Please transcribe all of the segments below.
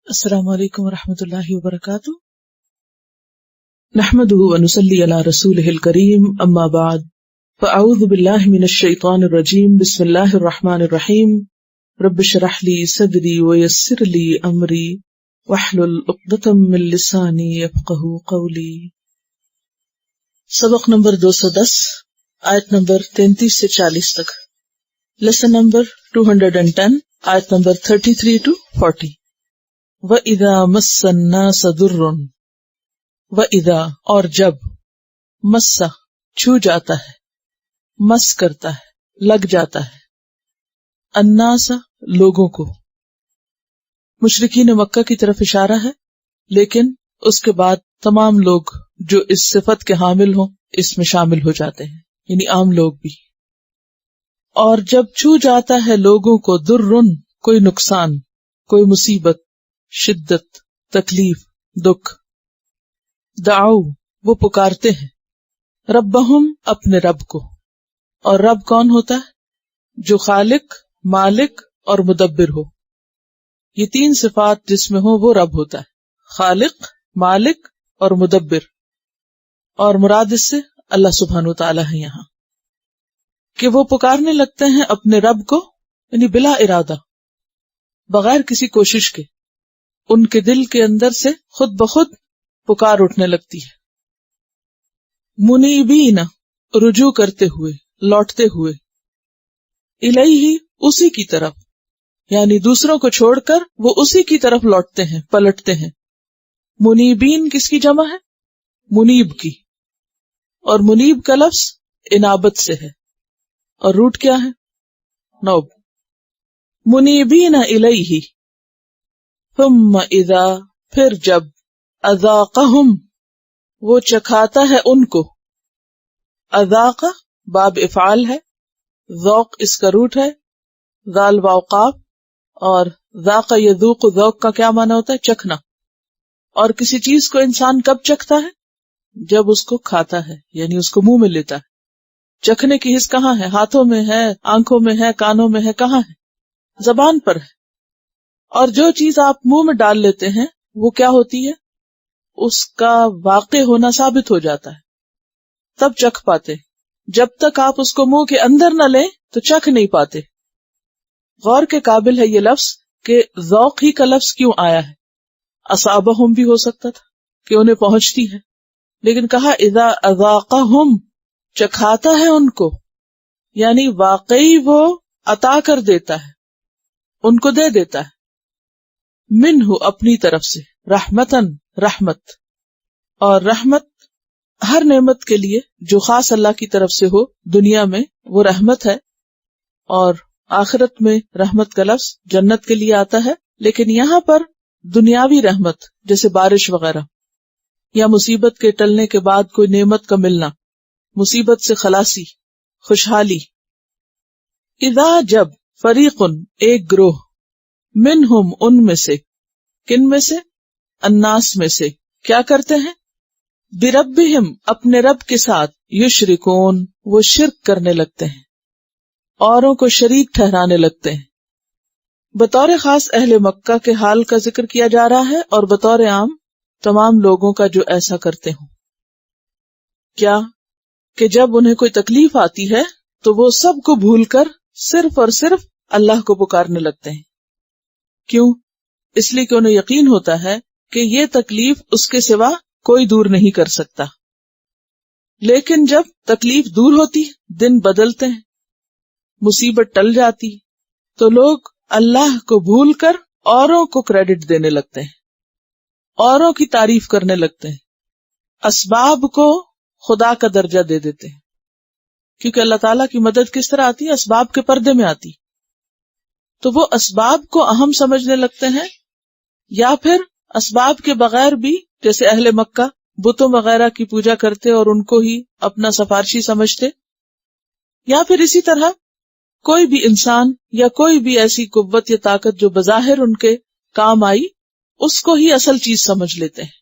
السلام علیکم ورحمۃ اللہ وبرکاتہ۔ نحمده ونصلی علی رسولہ الکریم، اما بعد فاعوذ باللہ من الشیطان الرجیم، بسم اللہ الرحمن الرحیم۔ رب اشرح لی صدری ویسر لی امری واحلل عقدۃ من لسانی یفقہوا قولی۔ سبق نمبر 210، آیت نمبر 33 سے 40 تک، لیسن نمبر 210، آیت نمبر 33 to 40۔ وَإِذَا مَسَّ النَّاسَ ضُرٌّ، وَإِذَا اور جب، مَسَّ چھو جاتا ہے، مس کرتا ہے، لگ جاتا ہے، الناس لوگوں کو، مشرکین مکہ کی طرف اشارہ ہے، لیکن اس کے بعد تمام لوگ جو اس صفت کے حامل ہوں اس میں شامل ہو جاتے ہیں، یعنی عام لوگ بھی۔ اور جب چھو جاتا ہے لوگوں کو ضرٌ کوئی نقصان، کوئی مصیبت، شدت، تکلیف، دکھ، دعو وہ پکارتے ہیں، ربہم اپنے رب کو۔ اور رب کون ہوتا ہے؟ جو خالق، مالک اور مدبر ہو۔ یہ تین صفات جس میں ہو وہ رب ہوتا ہے، خالق، مالک اور مدبر۔ اور مراد اس سے اللہ سبحانہ وتعالی ہے یہاں، کہ وہ پکارنے لگتے ہیں اپنے رب کو، یعنی بلا ارادہ، بغیر کسی کوشش کے، ان کے دل کے اندر سے خود بخود پکار اٹھنے لگتی ہے۔ منیبین رجوع کرتے ہوئے، لوٹتے ہوئے، الیہ اسی کی طرف، یعنی دوسروں کو چھوڑ کر وہ اسی کی طرف لوٹتے ہیں، پلٹتے ہیں۔ منیبین کس کی جمع ہے؟ منیب کی، اور منیب کا لفظ انابت سے ہے، اور روٹ کیا ہے؟ نوب۔ منیبین الیہ، ثم اذا پھر جب، اذاقہم وہ چکھاتا ہے ان کو، اذاق باب افعال ہے، ذوق اس کا روٹ ہے، ذال واو قاف، اور ذاق یذوق، ذوق کا کیا معنی ہوتا ہے؟ چکھنا۔ اور کسی چیز کو انسان کب چکھتا ہے؟ جب اس کو کھاتا ہے، یعنی اس کو منہ میں لیتا ہے۔ چکھنے کی حس کہاں ہے؟ ہاتھوں میں ہے، آنکھوں میں ہے، کانوں میں ہے، کہاں ہے؟ زبان پر ہے۔ اور جو چیز آپ منہ میں ڈال لیتے ہیں وہ کیا ہوتی ہے؟ اس کا واقع ہونا ثابت ہو جاتا ہے، تب چکھ پاتے۔ جب تک آپ اس کو منہ کے اندر نہ لیں تو چکھ نہیں پاتے۔ غور کے قابل ہے یہ لفظ کہ ذوق ہی کا لفظ کیوں آیا ہے؟ اصابہم بھی ہو سکتا تھا کہ انہیں پہنچتی ہے، لیکن کہا اذا اذاقہم چکھاتا ہے ان کو، یعنی واقعی وہ عطا کر دیتا ہے، ان کو دے دیتا ہے، منہ اپنی طرف سے، رحمتن رحمت۔ اور رحمت ہر نعمت کے لیے جو خاص اللہ کی طرف سے ہو دنیا میں وہ رحمت ہے، اور آخرت میں رحمت کا لفظ جنت کے لیے آتا ہے، لیکن یہاں پر دنیاوی رحمت جیسے بارش وغیرہ، یا مصیبت کے ٹلنے کے بعد کوئی نعمت کا ملنا، مصیبت سے خلاصی، خوشحالی۔ اذا جب، فریقن ایک گروہ، منہم ان میں سے، کن میں سے؟ الناس میں سے، کیا کرتے ہیں؟ بربہم اپنے رب کے ساتھ، یشرکون وہ شرک کرنے لگتے ہیں، اوروں کو شریک ٹھہرانے لگتے ہیں۔ بطور خاص اہل مکہ کے حال کا ذکر کیا جا رہا ہے، اور بطور عام تمام لوگوں کا جو ایسا کرتے ہوں۔ کیا کہ جب انہیں کوئی تکلیف آتی ہے تو وہ سب کو بھول کر صرف اور صرف اللہ کو پکارنے لگتے ہیں۔ کیوں؟ اس لیے کہ انہیں یقین ہوتا ہے کہ یہ تکلیف اس کے سوا کوئی دور نہیں کر سکتا۔ لیکن جب تکلیف دور ہوتی، دن بدلتے ہیں، مصیبت ٹل جاتی، تو لوگ اللہ کو بھول کر اوروں کو کریڈٹ دینے لگتے ہیں، اوروں کی تعریف کرنے لگتے ہیں، اسباب کو خدا کا درجہ دے دیتے ہیں۔ کیونکہ اللہ تعالیٰ کی مدد کس طرح آتی ہے؟ اسباب کے پردے میں آتی، تو وہ اسباب کو اہم سمجھنے لگتے ہیں، یا پھر اسباب کے بغیر بھی جیسے اہل مکہ بتوں وغیرہ کی پوجا کرتے اور ان کو ہی اپنا سفارشی سمجھتے، یا پھر اسی طرح کوئی بھی انسان یا کوئی بھی ایسی قوت یا طاقت جو بظاہر ان کے کام آئی اس کو ہی اصل چیز سمجھ لیتے ہیں،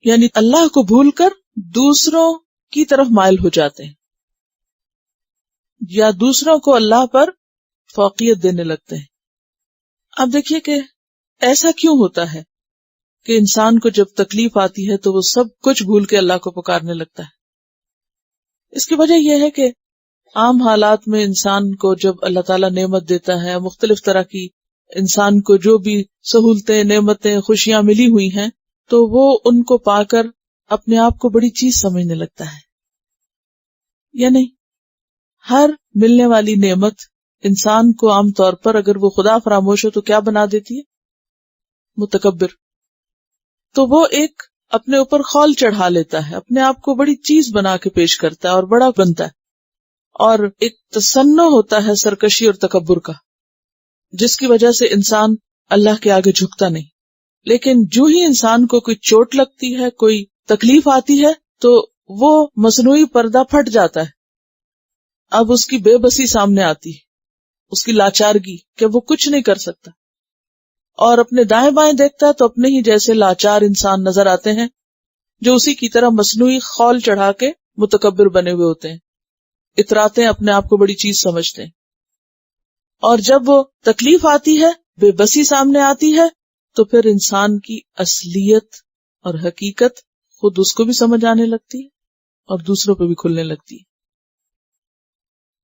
یعنی اللہ کو بھول کر دوسروں کی طرف مائل ہو جاتے ہیں، یا دوسروں کو اللہ پر فوقیت دینے لگتے ہیں۔ اب دیکھیے کہ ایسا کیوں ہوتا ہے کہ انسان کو جب تکلیف آتی ہے تو وہ سب کچھ بھول کے اللہ کو پکارنے لگتا ہے؟ اس کی وجہ یہ ہے کہ عام حالات میں انسان کو جب اللہ تعالیٰ نعمت دیتا ہے، مختلف طرح کی انسان کو جو بھی سہولتیں، نعمتیں، خوشیاں ملی ہوئی ہیں، تو وہ ان کو پا کر اپنے آپ کو بڑی چیز سمجھنے لگتا ہے، یا نہیں؟ ہر ملنے والی نعمت انسان کو عام طور پر اگر وہ خدا فراموش ہو تو کیا بنا دیتی ہے؟ متکبر. تو وہ ایک اپنے اوپر خول چڑھا لیتا ہے، اپنے آپ کو بڑی چیز بنا کے پیش کرتا ہے اور بڑا بنتا ہے، اور ایک تصنع ہوتا ہے سرکشی اور تکبر کا، جس کی وجہ سے انسان اللہ کے آگے جھکتا نہیں. لیکن جو ہی انسان کو کوئی چوٹ لگتی ہے، کوئی تکلیف آتی ہے، تو وہ مصنوعی پردہ پھٹ جاتا ہے. اب اس کی بے بسی سامنے آتی ہے، اس کی لاچارگی کہ وہ کچھ نہیں کر سکتا، اور اپنے دائیں بائیں دیکھتا ہے تو اپنے ہی جیسے لاچار انسان نظر آتے ہیں جو اسی کی طرح مصنوعی خول چڑھا کے متکبر بنے ہوئے ہوتے ہیں، اتراتے ہیں، اپنے آپ کو بڑی چیز سمجھتے ہیں. اور جب وہ تکلیف آتی ہے، بے بسی سامنے آتی ہے، تو پھر انسان کی اصلیت اور حقیقت خود اس کو بھی سمجھ آنے لگتی ہے اور دوسروں پہ بھی کھلنے لگتی ہے.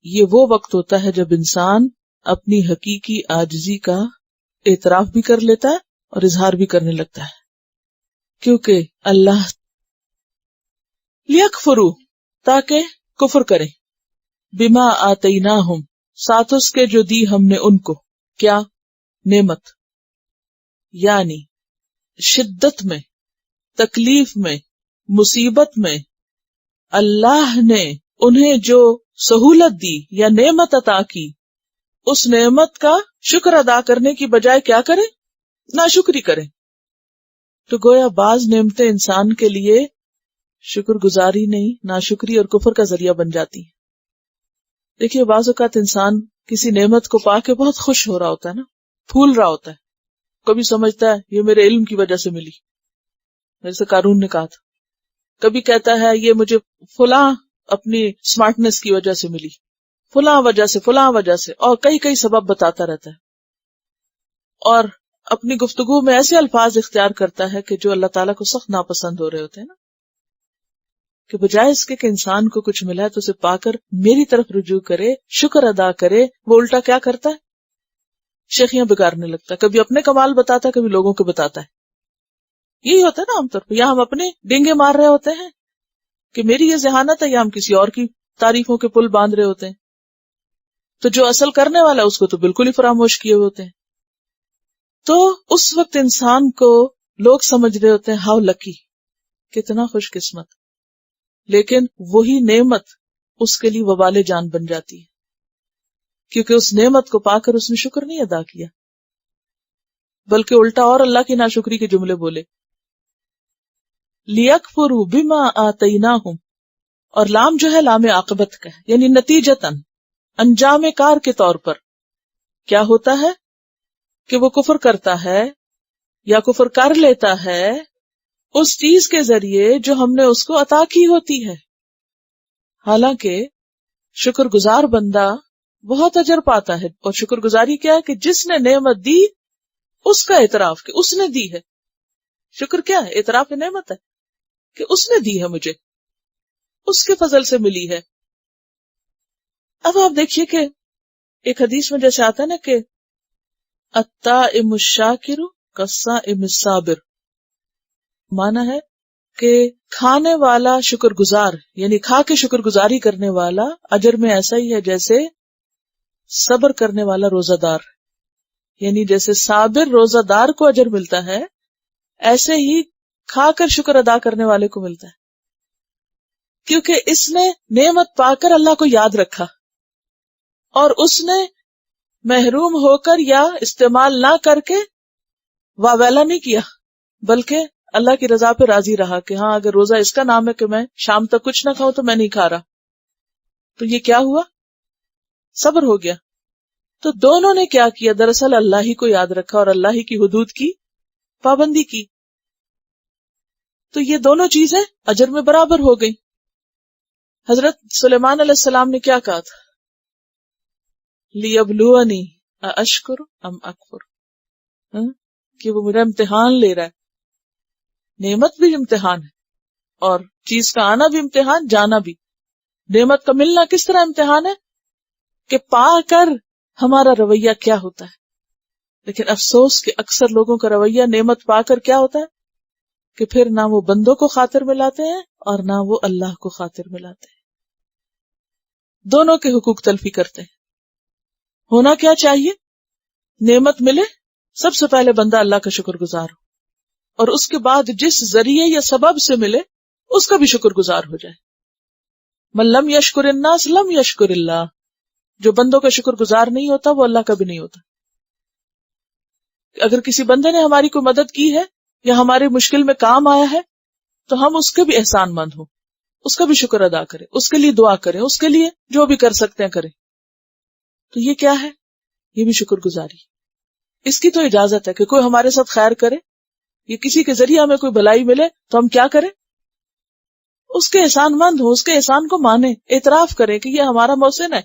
یہ وہ وقت ہوتا ہے جب انسان اپنی حقیقی عاجزی کا اعتراف بھی کر لیتا ہے اور اظہار بھی کرنے لگتا ہے، کیونکہ اللہ لیکفروا، تاکہ کفر کریں، بما آتیناہم، ساتھ اس کے جو دی ہم نے ان کو، کیا؟ نعمت. یعنی شدت میں، تکلیف میں، مصیبت میں اللہ نے انہیں جو سہولت دی یا نعمت عطا کی، اس نعمت کا شکر ادا کرنے کی بجائے کیا کریں؟ ناشکری کریں. تو گویا بعض نعمتیں انسان کے لیے شکر گزاری نہیں، ناشکری اور کفر کا ذریعہ بن جاتی ہیں. دیکھیے بعض اوقات انسان کسی نعمت کو پا کے بہت خوش ہو رہا ہوتا ہے نا، پھول رہا ہوتا ہے، کبھی سمجھتا ہے یہ میرے علم کی وجہ سے ملی، جیسے قارون نے کہا تھا. کبھی کہتا ہے یہ مجھے فلاں اپنی سمارٹنس کی وجہ سے ملی، فلاں وجہ سے، اور کئی سبب بتاتا رہتا ہے، اور اپنی گفتگو میں ایسے الفاظ اختیار کرتا ہے کہ جو اللہ تعالیٰ کو سخت ناپسند ہو رہے ہوتے ہیں نا، کہ بجائے اس کے کہ انسان کو کچھ ملا ہے تو اسے پا کر میری طرف رجوع کرے، شکر ادا کرے، وہ الٹا کیا کرتا ہے؟ شیخیاں بگاڑنے لگتا ہے، کبھی اپنے کمال بتاتا ہے، کبھی لوگوں کے بتاتا ہے. یہی ہوتا ہے نا عام طور پہ، یا ہم اپنے ڈینگے مار رہے ہوتے ہیں کہ میری یہ ذہانت ہے، یا ہم کسی اور کی تعریفوں کے پل باندھ رہے ہوتے ہیں. تو جو اصل کرنے والا ہے اس کو تو بالکل ہی فراموش کیے ہوئے ہوتے ہیں. تو اس وقت انسان کو لوگ سمجھ رہے ہوتے ہیں ہاؤ لکی، کتنا خوش قسمت، لیکن وہی نعمت اس کے لیے وبال جان بن جاتی ہے، کیونکہ اس نعمت کو پا کر اس نے شکر نہیں ادا کیا، بلکہ الٹا اور اللہ کی ناشکری کے جملے بولے. لیکفروا بما آتیناہم، اور لام جو ہے لام عاقبت کا ہے، یعنی نتیجتاً، انجام کار کے طور پر کیا ہوتا ہے کہ وہ کفر کرتا ہے یا کفر کر لیتا ہے اس چیز کے ذریعے جو ہم نے اس کو عطا کی ہوتی ہے. حالانکہ شکر گزار بندہ بہت اجر پاتا ہے، اور شکر گزاری کیا ہے کہ جس نے نعمت دی اس کا اعتراف کہ اس نے دی ہے. شکر کیا ہے؟ اعتراف نعمت ہے کہ اس نے دی ہے، مجھے اس کے فضل سے ملی ہے. اب آپ دیکھیے کہ ایک حدیث میں جیسے آتا ہے نا کہ الطائم الشاکر کالصائم الصابر، مانا ہے کہ کھانے والا شکر گزار، یعنی کھا کے شکر گزاری کرنے والا اجر میں ایسا ہی ہے جیسے صبر کرنے والا روزہ دار. یعنی جیسے صابر روزہ دار کو اجر ملتا ہے، ایسے ہی کھا کر شکر ادا کرنے والے کو ملتا ہے، کیونکہ اس نے نعمت پا کر اللہ کو یاد رکھا، اور اس نے محروم ہو کر یا استعمال نہ کر کے واویلا نہیں کیا، بلکہ اللہ کی رضا پہ راضی رہا کہ ہاں اگر روزہ اس کا نام ہے کہ میں شام تک کچھ نہ کھاؤں تو میں نہیں کھا رہا. تو یہ کیا ہوا؟ صبر ہو گیا. تو دونوں نے کیا کیا؟ دراصل اللہ ہی کو یاد رکھا اور اللہ ہی کی حدود کی پابندی کی. تو یہ دونوں چیزیں اجر میں برابر ہو گئی. حضرت سلیمان علیہ السلام نے کیا کہا تھا؟ لیبلونی ااشکر ام اکفر، کہ وہ میرا امتحان لے رہا ہے. نعمت بھی امتحان ہے اور چیز کا آنا بھی امتحان، جانا بھی. نعمت کا ملنا کس طرح امتحان ہے کہ پا کر ہمارا رویہ کیا ہوتا ہے. لیکن افسوس کہ اکثر لوگوں کا رویہ نعمت پا کر کیا ہوتا ہے کہ پھر نہ وہ بندوں کو خاطر ملاتے ہیں اور نہ وہ اللہ کو خاطر ملاتے ہیں. دونوں کے حقوق تلفی کرتے ہیں. ہونا کیا چاہیے؟ نعمت ملے سب سے پہلے بندہ اللہ کا شکر گزار ہو، اور اس کے بعد جس ذریعے یا سبب سے ملے اس کا بھی شکر گزار ہو جائے. من لم یشکر الناس لم یشکر اللہ. جو بندوں کا شکر گزار نہیں ہوتا وہ اللہ کا بھی نہیں ہوتا. اگر کسی بندے نے ہماری کوئی مدد کی ہے یا ہماری مشکل میں کام آیا ہے تو ہم اس کے بھی احسان مند ہوں، اس کا بھی شکر ادا کریں، اس کے لیے دعا کریں، اس کے لیے جو بھی کر سکتے ہیں کریں. تو یہ کیا ہے؟ یہ بھی شکر گزاری. اس کی تو اجازت ہے کہ کوئی ہمارے ساتھ خیر کرے یا کسی کے ذریعے ہمیں کوئی بھلائی ملے تو ہم کیا کریں؟ اس کے احسان مند ہوں، اس کے احسان کو مانیں، اعتراف کریں کہ یہ ہمارا محسن ہے.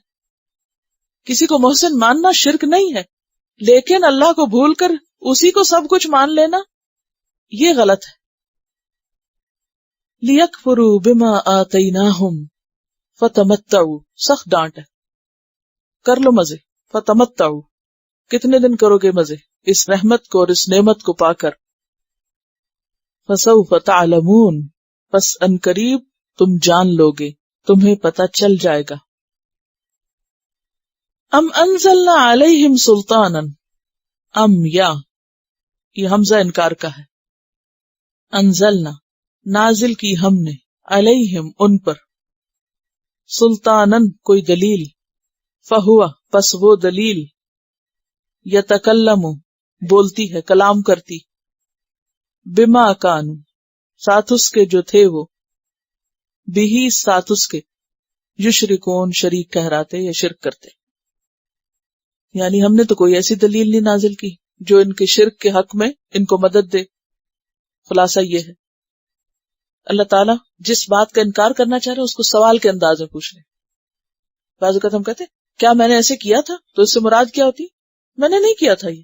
کسی کو محسن ماننا شرک نہیں ہے، لیکن اللہ کو بھول کر اسی کو سب کچھ مان لینا یہ غلط ہے. لِيَكْفُرُوا بِمَا آتَيْنَاهُمْ فَتَمَتَّعُوا. سخت ڈانٹ ہے، کر لو مزے. فَتَمَتَّعُوا، کتنے دن کرو گے مزے اس رحمت کو اور اس نعمت کو پا کر. فَسَوْفَ تَعْلَمُونَ، پس ان قریب تم جان لو گے، تمہیں پتہ چل جائے گا. ام انزلنا علیہم سلطانا، ام یا، یہ حمزہ انکار کا ہے. انزلنا، نازل کی ہم نے، علیہم ان پر، سلطانن کوئی دلیل، فہوا پس وہ دلیل، یتکلم بولتی ہے، کلام کرتی، بما کانو ساتھ اس کے جو تھے وہ، بہی ساتھ اس کے، یشرکون شریک ٹھہراتے یا شرک کرتے. یعنی ہم نے تو کوئی ایسی دلیل نہیں نازل کی جو ان کے شرک کے حق میں ان کو مدد دے. خلاصہ یہ ہے اللہ تعالیٰ جس بات کا انکار کرنا چاہ رہے اس کو سوال کے انداز میں پوچھ لیں. بعض اوقات ہم کہتے کیا میں نے ایسے کیا تھا، تو اس سے مراد کیا ہوتی؟ میں نے نہیں کیا تھا یہ.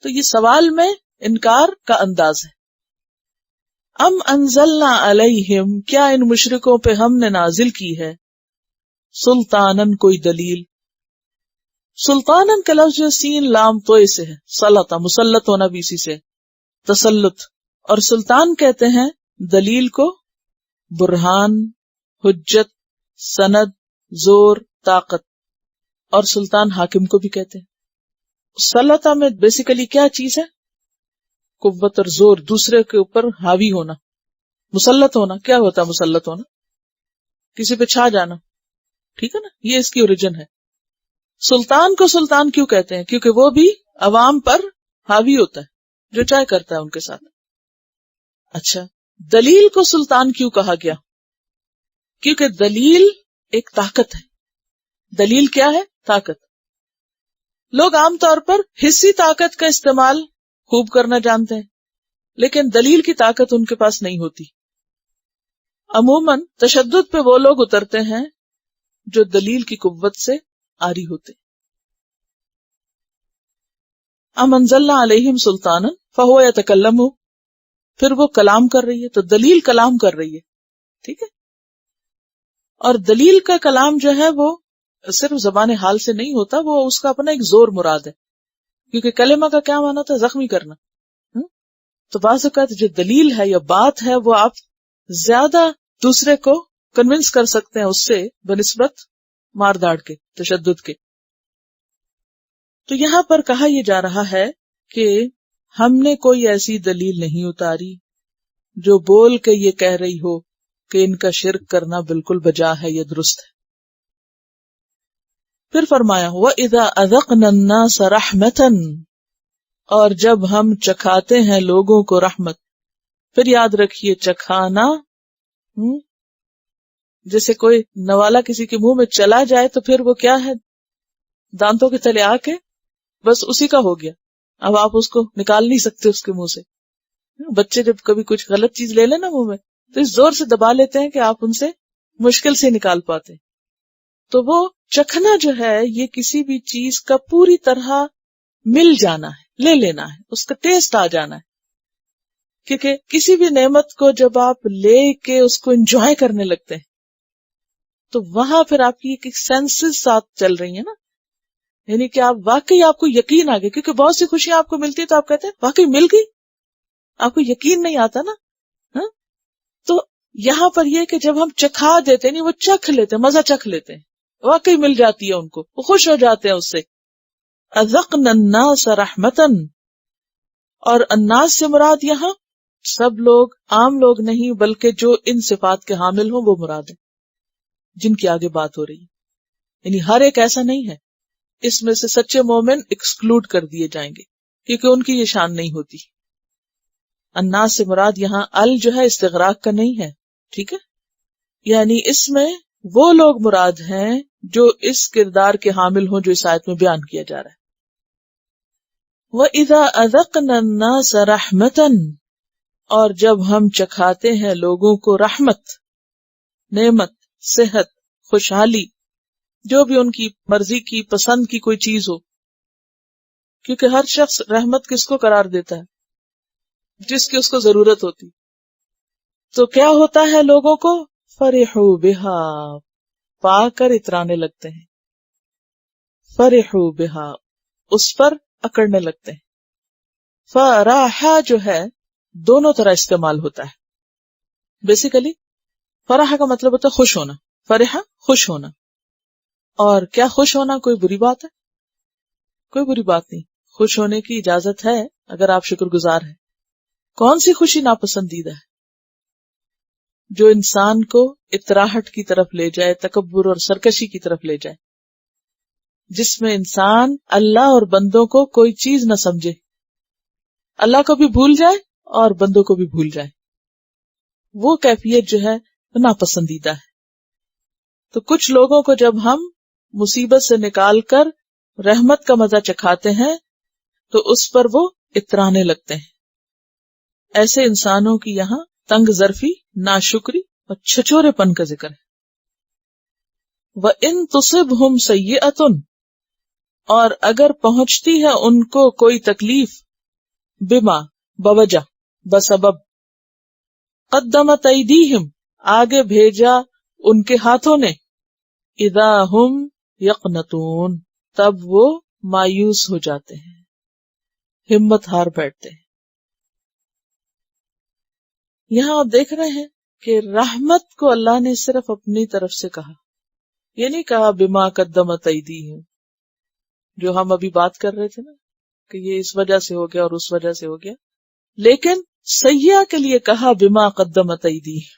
تو یہ سوال میں انکار کا انداز ہے. ام انزلنا علیہم، کیا ان مشرکوں پہ ہم نے نازل کی ہے، سلطانن کوئی دلیل. سلطانن کا لفظ جو سین لام توئے سے ہے، سلطہ مسلط ہونا بھی اسی سے، تسلط. اور سلطان کہتے ہیں دلیل کو، برہان، حجت، سند، زور، طاقت. اور سلطان حاکم کو بھی کہتے ہیں. سلطہ میں بیسیکلی کیا چیز ہے؟ قوت اور زور، دوسرے کے اوپر حاوی ہونا. مسلط ہونا کیا ہوتا ہے؟ مسلط ہونا کسی پہ چھا جانا، ٹھیک ہے نا، یہ اس کی اوریجن ہے. سلطان کو سلطان کیوں کہتے ہیں؟ کیونکہ وہ بھی عوام پر حاوی ہوتا ہے، جو چاہے کرتا ہے ان کے ساتھ. اچھا، دلیل کو سلطان کیوں کہا گیا؟ کیونکہ دلیل ایک طاقت ہے. دلیل کیا ہے؟ طاقت. لوگ عام طور پر حسی طاقت کا استعمال خوب کرنا جانتے ہیں، لیکن دلیل کی طاقت ان کے پاس نہیں ہوتی. عموماً تشدد پہ وہ لوگ اترتے ہیں جو دلیل کی قوت سے آری ہوتے. ام انزلنا علیہم سلطانا فہو یتکلم، پھر وہ کلام کر رہی ہے، تو دلیل کلام کر رہی ہے، ٹھیک ہے. اور دلیل کا کلام جو ہے وہ صرف زبان حال سے نہیں ہوتا، وہ اس کا اپنا ایک زور مراد ہے. کیونکہ کلمہ کا کیا معنی ہوتا ہے؟ زخمی کرنا. تو بعض اوقات جو دلیل ہے یا بات ہے وہ آپ زیادہ دوسرے کو کنونس کر سکتے ہیں اس سے بنسبت مار داڑ کے، تشدد کے. تو یہاں پر کہا یہ جا رہا ہے کہ ہم نے کوئی ایسی دلیل نہیں اتاری جو بول کے یہ کہہ رہی ہو کہ ان کا شرک کرنا بالکل بجا ہے یا درست ہے. پھر فرمایا وَإِذَا أَذَقْنَا النَّاسَ رَحْمَةً، اور جب ہم چکھاتے ہیں لوگوں کو رحمت. پھر یاد رکھیے چکھانا جیسے کوئی نوالا کسی کے منہ میں چلا جائے تو پھر وہ کیا ہے؟ دانتوں کے تلے آ کے بس اسی کا ہو گیا، اب آپ اس کو نکال نہیں سکتے اس کے منہ سے. بچے جب کبھی کچھ غلط چیز لے لیں نا منہ میں تو اس زور سے دبا لیتے ہیں کہ آپ ان سے مشکل سے نکال پاتے. تو وہ چکھنا جو ہے یہ کسی بھی چیز کا پوری طرح مل جانا ہے. لے لینا ہے، اس کا ٹیسٹ آ جانا ہے. کیونکہ کسی بھی نعمت کو جب آپ لے کے اس کو انجوائے کرنے لگتے ہیں تو وہاں پھر آپ کی ایک سینسز ساتھ چل رہی ہیں نا، یعنی کہ آپ واقعی آپ کو یقین آ گیا. کیونکہ بہت سی خوشیاں آپ کو ملتی ہے تو آپ کہتے ہیں واقعی مل گئی، آپ کو یقین نہیں آتا نا. ہاں تو یہاں پر یہ کہ جب ہم چکھا دیتے نہیں، وہ چکھ لیتے، مزہ چکھ لیتے ہیں، واقعی مل جاتی ہے ان کو، وہ خوش ہو جاتے ہیں اس سے. اذقنا الناس رحمتن، اور الناس سے مراد یہاں سب لوگ، عام لوگ نہیں، بلکہ جو ان صفات کے حامل ہوں وہ مراد ہے جن کی آگے بات ہو رہی ہے. یعنی ہر ایک ایسا نہیں ہے، اس میں سے سچے مومن ایکسکلوڈ کر دیے جائیں گے کیونکہ ان کی یہ شان نہیں ہوتی. الناس سے مراد یہاں ال جو ہے استغراق کا نہیں ہے، ٹھیک ہے، یعنی اس میں وہ لوگ مراد ہیں جو اس کردار کے حامل ہوں جو اس آیت میں بیان کیا جا رہا ہے. وَإِذَا أَذَقْنَا النَّاسَ رَحْمَةً، اور جب ہم چکھاتے ہیں لوگوں کو رحمت، نعمت، صحت، خوشحالی، جو بھی ان کی مرضی کی پسند کی کوئی چیز ہو، کیونکہ ہر شخص رحمت کس کو قرار دیتا ہے؟ جس کی اس کو ضرورت ہوتی. تو کیا ہوتا ہے لوگوں کو؟ فرحوا بہا، پا کر اترانے لگتے ہیں. فرحوا بہا، اس پر اکڑنے لگتے ہیں. فرحا جو ہے دونوں طرح استعمال ہوتا ہے. بیسیکلی فرح کا مطلب ہوتا ہے خوش ہونا، فرحا خوش ہونا. اور کیا خوش ہونا کوئی بری بات ہے؟ کوئی بری بات نہیں، خوش ہونے کی اجازت ہے اگر آپ شکر گزار ہیں. کون سی خوشی ناپسندیدہ ہے؟ جو انسان کو اطراحٹ کی طرف لے جائے، تکبر اور سرکشی کی طرف لے جائے، جس میں انسان اللہ اور بندوں کو کوئی چیز نہ سمجھے، اللہ کو بھی بھول جائے اور بندوں کو بھی بھول جائے. وہ کیفیت جو ہے وہ ناپسندیدہ ہے. تو کچھ لوگوں کو جب ہم مصیبت سے نکال کر رحمت کا مزہ چکھاتے ہیں تو اس پر وہ اترانے لگتے ہیں. ایسے انسانوں کی یہاں تنگ ظرفی، ناشکری اور چھچورے پن کا ذکر ہے. وَإِن تُصِبْهُمْ سَيِّئَةٌ، اور اگر پہنچتی ہے ان کو کوئی تکلیف، بما بوجہ، بسبب، قدمت ایدیہم، آگے بھیجا ان کے ہاتھوں نے، اذا ہم یقنطون، تب وہ مایوس ہو جاتے ہیں، ہمت ہار بیٹھتے ہیں. یہاں آپ دیکھ رہے ہیں کہ رحمت کو اللہ نے صرف اپنی طرف سے کہا، یہ نہیں کہا بما قدمت ایدیہم، جو ہم ابھی بات کر رہے تھے نا کہ یہ اس وجہ سے ہو گیا اور اس وجہ سے ہو گیا. لیکن سیئہ کے لیے کہا بما قدمت ایدیہم.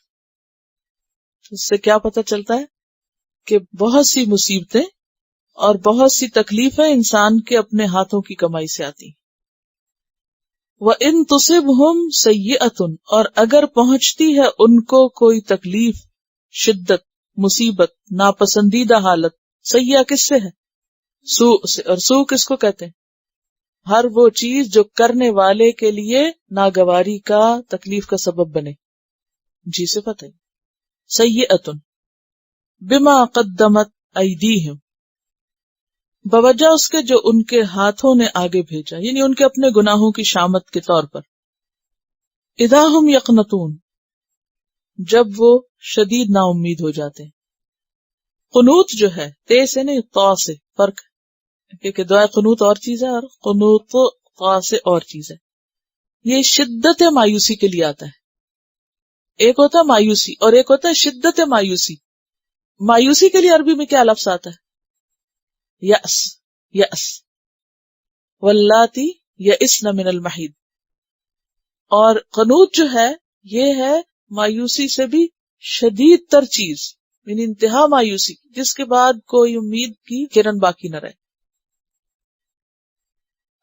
اس سے کیا پتہ چلتا ہے کہ بہت سی مصیبتیں اور بہت سی تکلیفیں انسان کے اپنے ہاتھوں کی کمائی سے آتی. وَإِن تُصِبْهُمْ سَيِّئَةٌ، اور اگر پہنچتی ہے ان کو کوئی تکلیف، شدت، مصیبت، ناپسندیدہ حالت. سیئہ کس سے ہے؟ سوء سے. اور سوء کس کو کہتے ہیں؟ ہر وہ چیز جو کرنے والے کے لیے ناگواری کا، تکلیف کا سبب بنے. جی صفت ہے سیئۃ بما قدمت ایدیہم، بوجہ اس کے جو ان کے ہاتھوں نے آگے بھیجا، یعنی ان کے اپنے گناہوں کی شامت کے طور پر. اذا ہم یقنطون، جب وہ شدید نا امید ہو جاتے ہیں. قنوت جو ہے تے سے نہیں طا سے، فرق ہے کیونکہ دعائے قنوت اور چیز ہے اور قنوت طا سے اور چیز ہے. یہ شدت مایوسی کے لیے آتا ہے. ایک ہوتا ہے مایوسی اور ایک ہوتا ہے شدت مایوسی. مایوسی کے لیے عربی میں کیا لفظ آتا ہے؟ یأس. یأس. واللاتی یئسن من المحید. اور قنوت جو ہے یہ ہے مایوسی سے بھی شدید تر چیز، یعنی انتہا مایوسی جس کے بعد کوئی امید کی کرن باقی نہ رہے.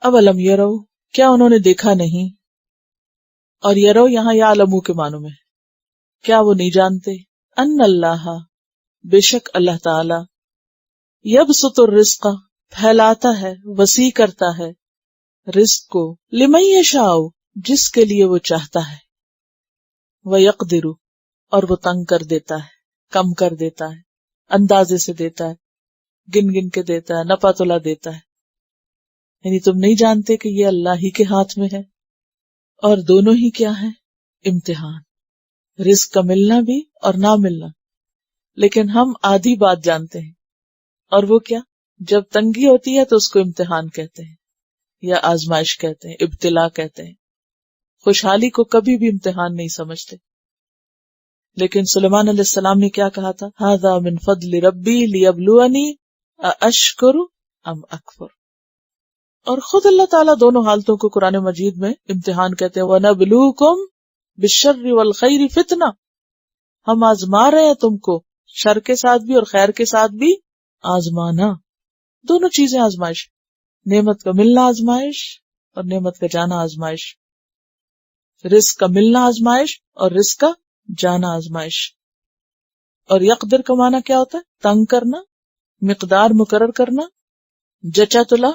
اولم یرو، کیا انہوں نے دیکھا نہیں؟ اور یرو یہاں یعلمو کے معنوں میں، کیا وہ نہیں جانتے؟ ان اللہ، بے شک اللہ تعالی، یبسط الرزق، پھیلاتا ہے، وسیع کرتا ہے رزق کو، لمن یشاء، جس کے لیے وہ چاہتا ہے، ویقدر، اور وہ تنگ کر دیتا ہے، کم کر دیتا ہے، اندازے سے دیتا ہے، گن گن کے دیتا ہے، نپا تلا دیتا ہے. یعنی تم نہیں جانتے کہ یہ اللہ ہی کے ہاتھ میں ہے. اور دونوں ہی کیا ہے؟ امتحان. رزق کا ملنا بھی اور نہ ملنا. لیکن ہم آدھی بات جانتے ہیں، اور وہ کیا؟ جب تنگی ہوتی ہے تو اس کو امتحان کہتے ہیں یا آزمائش کہتے ہیں، ابتلا کہتے ہیں. خوشحالی کو کبھی بھی امتحان نہیں سمجھتے. لیکن سلیمان علیہ السلام نے کیا کہا تھا؟ ھذا من فضل ربی لیبلونی ااشکر ام اکفر. اور خود اللہ تعالیٰ دونوں حالتوں کو قرآن مجید میں امتحان کہتے ہیں. وَنَبْلُوكُمْ بِالشَّرِّ وَالْخَيْرِ فِتْنَةً. ہم آزما رہے ہیں تم کو شر کے ساتھ بھی اور خیر کے ساتھ بھی آزمانا. دونوں چیزیں آزمائش. نعمت کا ملنا آزمائش اور نعمت کا جانا آزمائش. رزق کا ملنا آزمائش اور رزق کا جانا آزمائش. اور یقدر کا معنی کیا ہوتا ہے؟ تنگ کرنا، مقدار مقرر کرنا، جچا تلا،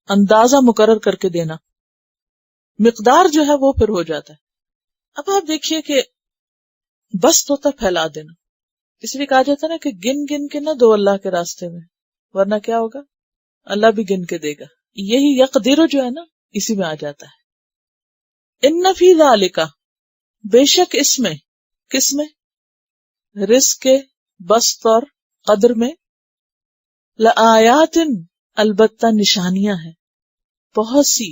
اندازہ مقرر کر کے دینا. مقدار جو ہے وہ پھر ہو جاتا ہے. اب آپ دیکھیے کہ بست ہوتا پھیلا دینا. اس لیے کہا جاتا ہے نا کہ گن گن کے نہ دو اللہ کے راستے میں، ورنہ کیا ہوگا؟ اللہ بھی گن کے دے گا. یہی یقدر جو ہے نا اسی میں آ جاتا ہے. ان فی ذالک، بے شک اس میں، کس میں؟ رزق کے بست اور قدر میں، لآیات، البتہ نشانیاں ہیں بہت سی،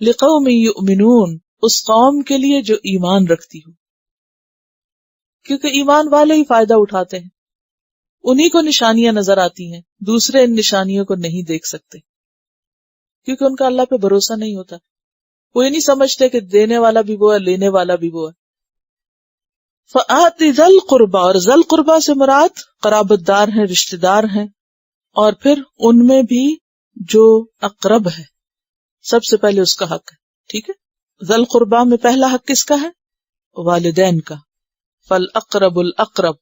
لقوم یؤمنون، اس قوم کے لیے جو ایمان رکھتی ہو. کیونکہ ایمان والے ہی فائدہ اٹھاتے ہیں، انہی کو نشانیاں نظر آتی ہیں، دوسرے ان نشانیوں کو نہیں دیکھ سکتے کیونکہ ان کا اللہ پہ بھروسہ نہیں ہوتا. وہ یہ نہیں سمجھتے کہ دینے والا بھی وہ ہے، لینے والا بھی وہ ہے. فآت ذی القربى، اور ذی القربى سے مراد قرابت دار ہیں، رشتہ دار ہیں. اور پھر ان میں بھی جو اقرب ہے، سب سے پہلے اس کا حق ہے. ٹھیک ہے، ذی القربى میں پہلا حق کس کا ہے؟ والدین کا. فالاقرب الاقرب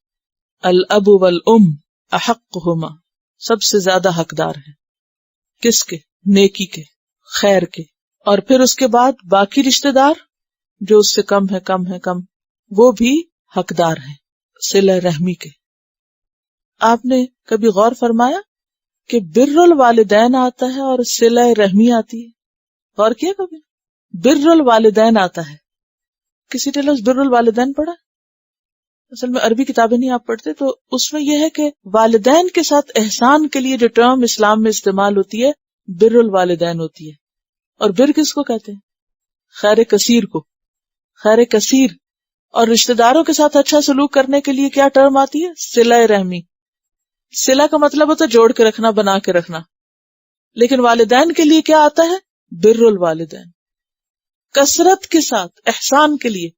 الاب والام احقهما، سب سے زیادہ حقدار ہیں. کس کے؟ نیکی کے، خیر کے. اور پھر اس کے بعد باقی رشتہ دار جو اس سے کم ہے، وہ بھی حقدار ہیں صلہ رحمی کے. آپ نے کبھی غور فرمایا کہ بر الوالدین آتا ہے اور صلہ رحمی آتی ہے؟ غور کیا کبھی؟ بر الوالدین آتا ہے. کسی نے لفظ بر الوالدین پڑھا؟ اصل میں عربی کتابیں نہیں آپ پڑھتے، تو اس میں یہ ہے کہ والدین کے ساتھ احسان کے لیے جو ٹرم اسلام میں استعمال ہوتی ہے بر الوالدین ہوتی ہے. اور بر کس کو کہتے ہیں؟ خیر کثیر کو. خیر کثیر. اور رشتہ داروں کے ساتھ اچھا سلوک کرنے کے لیے کیا ٹرم آتی ہے؟ صلہ رحمی. صلہ کا مطلب ہوتا ہے جوڑ کے رکھنا، بنا کے رکھنا. لیکن والدین کے لیے کیا آتا ہے؟ بر الوالدین. کثرت کے ساتھ احسان کے لیے،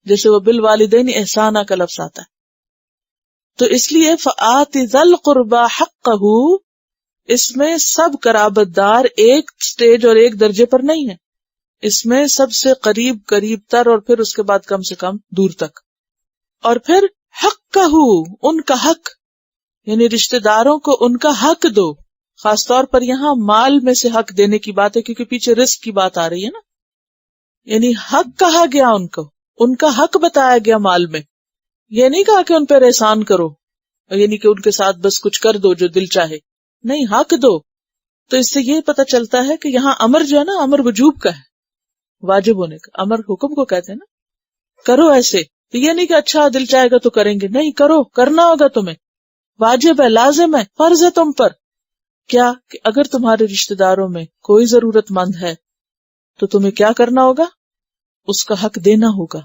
جیسے وہ بالوالدین احسانہ کا لفظ آتا ہے. تو اس لیے فآت ذی القربى حقہ، اس میں سب قرابت دار ایک سٹیج اور ایک درجے پر نہیں ہے. اس میں سب سے قریب تر اور پھر اس کے بعد کم سے کم دور تک. اور پھر حقہ، ان کا حق، یعنی رشتہ داروں کو ان کا حق دو. خاص طور پر یہاں مال میں سے حق دینے کی بات ہے، کیونکہ پیچھے رزق کی بات آ رہی ہے نا. یعنی حق کہا گیا ان کو، ان کا حق بتایا گیا مال میں. یہ نہیں کہا کہ ان پہ احسان کرو، یعنی کہ ان کے ساتھ بس کچھ کر دو جو دل چاہے. نہیں، حق دو. تو اس سے یہ پتہ چلتا ہے کہ یہاں امر جو ہے نا، امر وجوب کا ہے، واجب ہونے کا. امر حکم کو کہتے ہیں نا، کرو ایسے. تو یہ نہیں کہ اچھا دل چاہے گا تو کریں گے، نہیں، کرو، کرنا ہوگا تمہیں، واجب ہے، لازم ہے، فرض ہے تم پر. کیا کہ اگر تمہارے رشتہ داروں میں کوئی ضرورت مند ہے تو تمہیں کیا کرنا ہوگا؟ اس کا حق دینا ہوگا.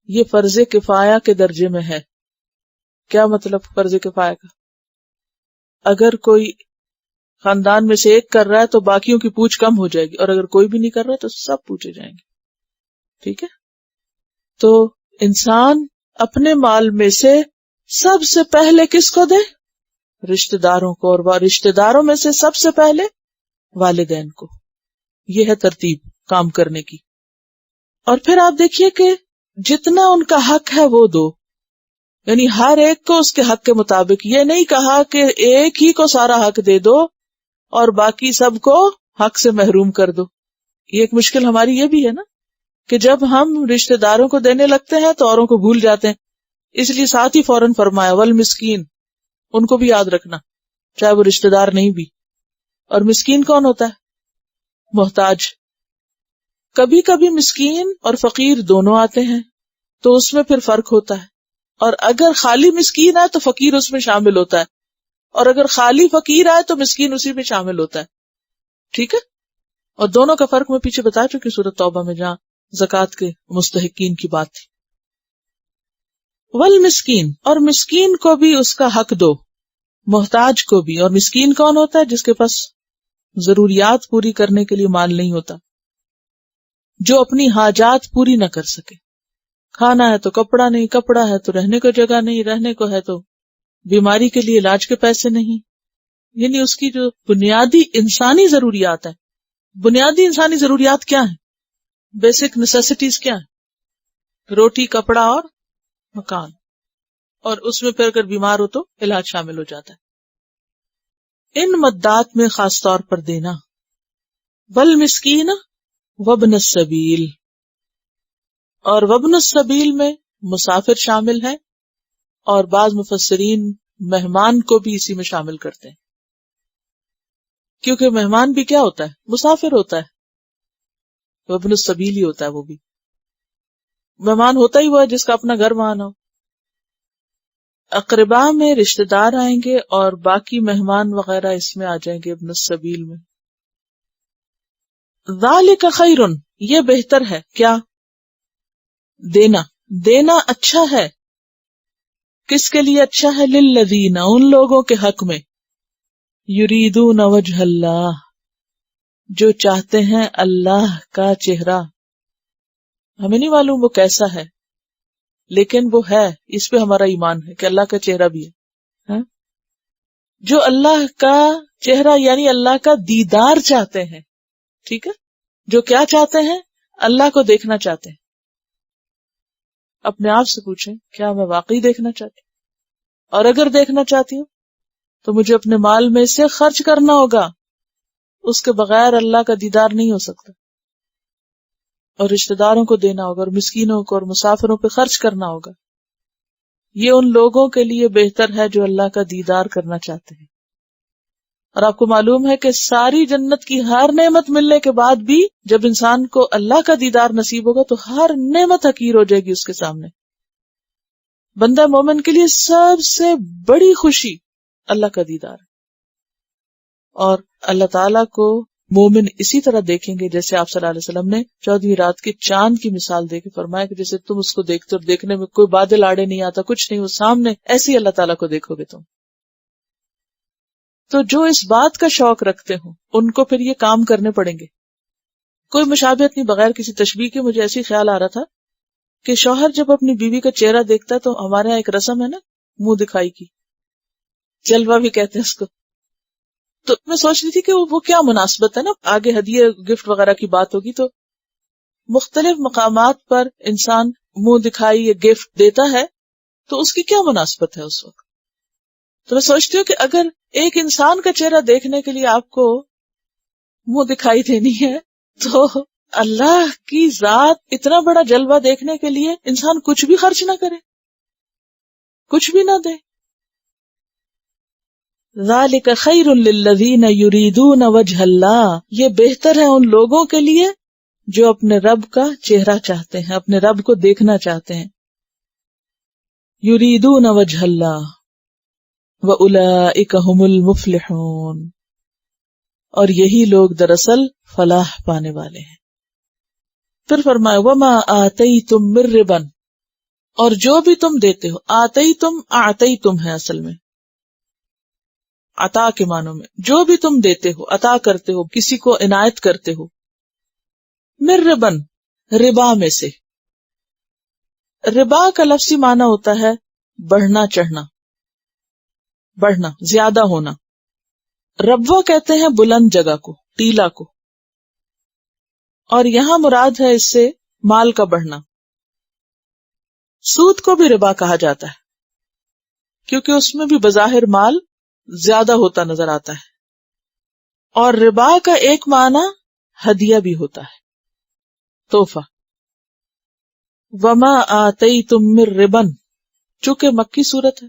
یہ فرض کفایہ کے درجے میں ہے. کیا مطلب فرض کفایہ کا؟ اگر کوئی خاندان میں سے ایک کر رہا ہے تو باقیوں کی پوچھ کم ہو جائے گی، اور اگر کوئی بھی نہیں کر رہا تو سب پوچھے جائیں گے. ٹھیک ہے، تو انسان اپنے مال میں سے سب سے پہلے کس کو دے؟ رشتہ داروں کو، اور رشتہ داروں میں سے سب سے پہلے والدین کو. یہ ہے ترتیب کام کرنے کی. اور پھر آپ دیکھیے کہ جتنا ان کا حق ہے وہ دو، یعنی ہر ایک کو اس کے حق کے مطابق. یہ نہیں کہا کہ ایک ہی کو سارا حق دے دو اور باقی سب کو حق سے محروم کر دو. یہ ایک مشکل ہماری یہ بھی ہے نا کہ جب ہم رشتہ داروں کو دینے لگتے ہیں تو اوروں کو بھول جاتے ہیں. اس لیے ساتھ ہی فوراً فرمایا والمسکین، ان کو بھی یاد رکھنا چاہے وہ رشتہ دار نہیں بھی. اور مسکین کون ہوتا ہے؟ محتاج. کبھی کبھی مسکین اور فقیر دونوں آتے ہیں تو اس میں پھر فرق ہوتا ہے، اور اگر خالی مسکین آئے تو فقیر اس میں شامل ہوتا ہے، اور اگر خالی فقیر آئے تو مسکین اسی میں شامل ہوتا ہے. ٹھیک ہے؟ اور دونوں کا فرق میں پیچھے بتا چکی سورۃ توبہ میں جہاں زکوٰۃ کے مستحقین کی بات تھی. والمسکین، اور مسکین کو بھی اس کا حق دو، محتاج کو بھی. اور مسکین کون ہوتا ہے؟ جس کے پاس ضروریات پوری کرنے کے لیے مال نہیں ہوتا، جو اپنی حاجات پوری نہ کر سکے. کھانا ہے تو کپڑا نہیں، کپڑا ہے تو رہنے کو جگہ نہیں، رہنے کو ہے تو بیماری کے لیے علاج کے پیسے نہیں. یعنی اس کی جو بنیادی انسانی ضروریات ہیں. بنیادی انسانی ضروریات کیا ہیں؟ بیسک نیسیسٹیز کیا ہیں؟ روٹی، کپڑا اور مکان. اور اس میں پھر اگر بیمار ہو تو علاج شامل ہو جاتا ہے. ان مدات میں خاص طور پر دینا. والمسکین وابن السبیل، اور وابن السبیل میں مسافر شامل ہے، اور بعض مفسرین مہمان کو بھی اسی میں شامل کرتے ہیں، کیونکہ مہمان بھی کیا ہوتا ہے؟ مسافر ہوتا ہے. وابن السبیل ہی ہوتا ہے وہ بھی. مہمان ہوتا ہی وہ ہے جس کا اپنا گھر وہاں نہ ہو. اقربا میں رشتہ دار آئیں گے اور باقی مہمان وغیرہ اس میں آ جائیں گے ابن السبیل میں. ذالک خیر، یہ بہتر ہے. کیا؟ دینا. دینا اچھا ہے. کس کے لیے اچھا ہے؟ للذین، ان لوگوں کے حق میں، یریدون وجہ اللہ، جو چاہتے ہیں اللہ کا چہرہ. ہمیں نہیں معلوم وہ کیسا ہے، لیکن وہ ہے. اس پہ ہمارا ایمان ہے کہ اللہ کا چہرہ بھی ہے. جو اللہ کا چہرہ یعنی اللہ کا دیدار چاہتے ہیں. ٹھیک ہے؟ جو کیا چاہتے ہیں؟ اللہ کو دیکھنا چاہتے ہیں. اپنے آپ سے پوچھیں، کیا میں واقعی دیکھنا چاہتی ہوں؟ اور اگر دیکھنا چاہتی ہوں تو مجھے اپنے مال میں سے خرچ کرنا ہوگا. اس کے بغیر اللہ کا دیدار نہیں ہو سکتا. اور رشتہ داروں کو دینا ہوگا، اور مسکینوں کو اور مسافروں پہ خرچ کرنا ہوگا. یہ ان لوگوں کے لیے بہتر ہے جو اللہ کا دیدار کرنا چاہتے ہیں. اور آپ کو معلوم ہے کہ ساری جنت کی ہر نعمت ملنے کے بعد بھی جب انسان کو اللہ کا دیدار نصیب ہوگا تو ہر نعمت حقیر ہو جائے گی اس کے سامنے. بندہ مومن کے لیے سب سے بڑی خوشی اللہ کا دیدار ہے. اور اللہ تعالیٰ کو مومن اسی طرح دیکھیں گے جیسے آپ صلی اللہ علیہ وسلم نے 14ویں رات کے چاند کی مثال دے کے فرمایا کہ جیسے تم اس کو دیکھتے اور دیکھنے میں کوئی بادل آڑے نہیں آتا، کچھ نہیں، وہ سامنے، ایسے ہی اللہ تعالیٰ کو دیکھو گے تم. تو جو اس بات کا شوق رکھتے ہوں ان کو پھر یہ کام کرنے پڑیں گے. کوئی مشابہت نہیں، بغیر کسی تشبیہ کے مجھے ایسی خیال آ رہا تھا کہ شوہر جب اپنی بیوی کا چہرہ دیکھتا ہے تو ہمارے یہاں ایک رسم ہے نا منہ دکھائی کی، جلوہ بھی کہتے ہیں اس کو. تو میں سوچ رہی تھی کہ وہ کیا مناسبت ہے نا، آگے ہدیے گفٹ وغیرہ کی بات ہوگی تو مختلف مقامات پر انسان منہ دکھائی یا گفٹ دیتا ہے تو اس کی کیا مناسبت ہے اس وقت. تو میں سوچتی ہوں کہ اگر ایک انسان کا چہرہ دیکھنے کے لیے آپ کو منہ دکھائی دینی ہے تو اللہ کی ذات اتنا بڑا جلوہ دیکھنے کے لیے انسان کچھ بھی خرچ نہ کرے، کچھ بھی نہ دے. ذالک خیر للذین یریدون وجہ اللہ، یہ بہتر ہے ان لوگوں کے لیے جو اپنے رب کا چہرہ چاہتے ہیں، اپنے رب کو دیکھنا چاہتے ہیں. یریدون وجہ اللہ وَأُولَئِكَ هُمُ الْمُفْلِحُونَ، اور یہی لوگ دراصل فلاح پانے والے ہیں. پھر فرمایا وَمَا آتَيْتُم مِّن رِّبًا، اور جو بھی تم دیتے ہو. آتَيْتُم أَعْطَيْتُم ہے اصل میں، عطا کے معنوں میں. جو بھی تم دیتے ہو، عطا کرتے ہو، کسی کو عنایت کرتے ہو. مِّن رِّبًا، ربا میں سے. ربا کا لفظی معنی ہوتا ہے بڑھنا چڑھنا، بڑھنا، زیادہ ہونا. ربوہ کہتے ہیں بلند جگہ کو، ٹیلا کو. اور یہاں مراد ہے اس سے مال کا بڑھنا. سود کو بھی ربا کہا جاتا ہے کیونکہ اس میں بھی بظاہر مال زیادہ ہوتا نظر آتا ہے. اور ربا کا ایک معنی ہدیہ بھی ہوتا ہے، تحفہ. وما آتیتم من ربا، چونکہ مکی صورت ہے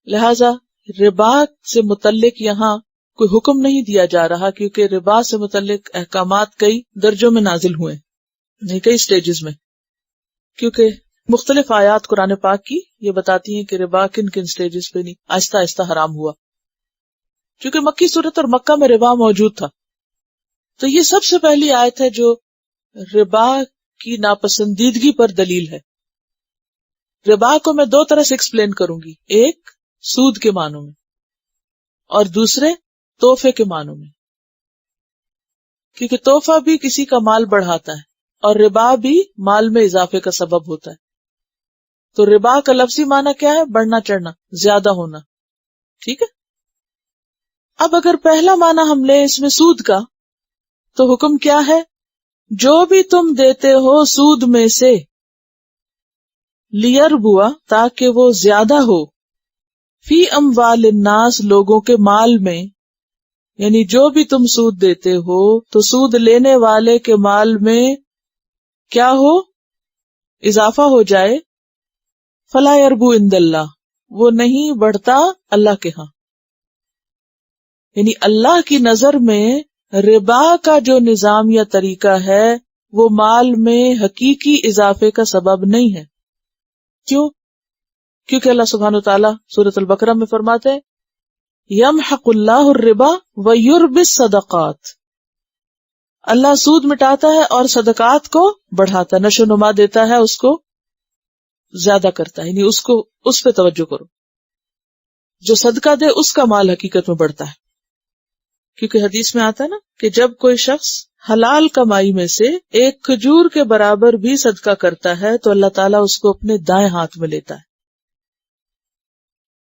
لہذا ربا سے متعلق یہاں کوئی حکم نہیں دیا جا رہا، کیونکہ ربا سے متعلق احکامات کئی درجوں میں نازل ہوئے ہیں، کئی سٹیجز میں، کیونکہ مختلف آیات قرآن پاک کی یہ بتاتی ہیں کہ ربا کن کن سٹیجز پہ نہیں آہستہ آہستہ حرام ہوا. کیونکہ مکی صورت اور مکہ میں ربا موجود تھا، تو یہ سب سے پہلی آیت ہے جو ربا کی ناپسندیدگی پر دلیل ہے. ربا کو میں دو طرح سے ایکسپلین کروں گی، ایک سود کے معنوں میں اور دوسرے تحفے کے معنوں میں، کیونکہ تحفہ بھی کسی کا مال بڑھاتا ہے اور ربا بھی مال میں اضافے کا سبب ہوتا ہے. تو ربا کا لفظی معنی کیا ہے؟ بڑھنا چڑھنا، زیادہ ہونا. ٹھیک ہے. اب اگر پہلا معنی ہم لیں اس میں سود کا، تو حکم کیا ہے؟ جو بھی تم دیتے ہو سود میں سے، لیربوا، تاکہ وہ زیادہ ہو، فی اموال الناس، لوگوں کے مال میں، یعنی جو بھی تم سود دیتے ہو تو سود لینے والے کے مال میں کیا ہو؟ اضافہ ہو جائے. فلا یربو عند اللہ، وہ نہیں بڑھتا اللہ کے ہاں. یعنی اللہ کی نظر میں ربا کا جو نظام یا طریقہ ہے وہ مال میں حقیقی اضافے کا سبب نہیں ہے. کیوں؟ کیونکہ اللہ سبحانہ وتعالی سورۃ البقرہ میں فرماتے ہیں یمحق اللہ الربا ویربی الصدقات، اللہ سود مٹاتا ہے اور صدقات کو بڑھاتا ہے، نشو نما دیتا ہے، اس کو زیادہ کرتا ہے. یعنی اس پہ توجہ کرو، جو صدقہ دے اس کا مال حقیقت میں بڑھتا ہے. کیونکہ حدیث میں آتا ہے نا کہ جب کوئی شخص حلال کمائی میں سے ایک کھجور کے برابر بھی صدقہ کرتا ہے تو اللہ تعالیٰ اس کو اپنے دائیں ہاتھ میں لیتا ہے،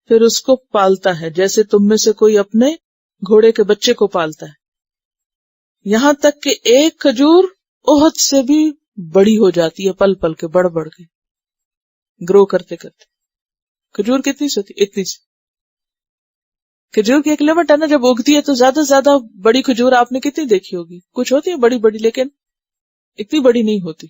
پھر اس کو پالتا ہے جیسے تم میں سے کوئی اپنے گھوڑے کے بچے کو پالتا ہے، یہاں تک کہ ایک کھجور احد سے بھی بڑی ہو جاتی ہے، پل پل کے بڑھ بڑھ کے گرو کرتے کرتے. کھجور کتنی سی ہوتی؟ اتنی سی. کھجور کی ایک لمٹ ہے نا، جب اگتی ہے تو زیادہ سے زیادہ بڑی کھجور آپ نے کتنی دیکھی ہوگی؟ کچھ ہوتی ہے بڑی بڑی لیکن اتنی بڑی نہیں ہوتی.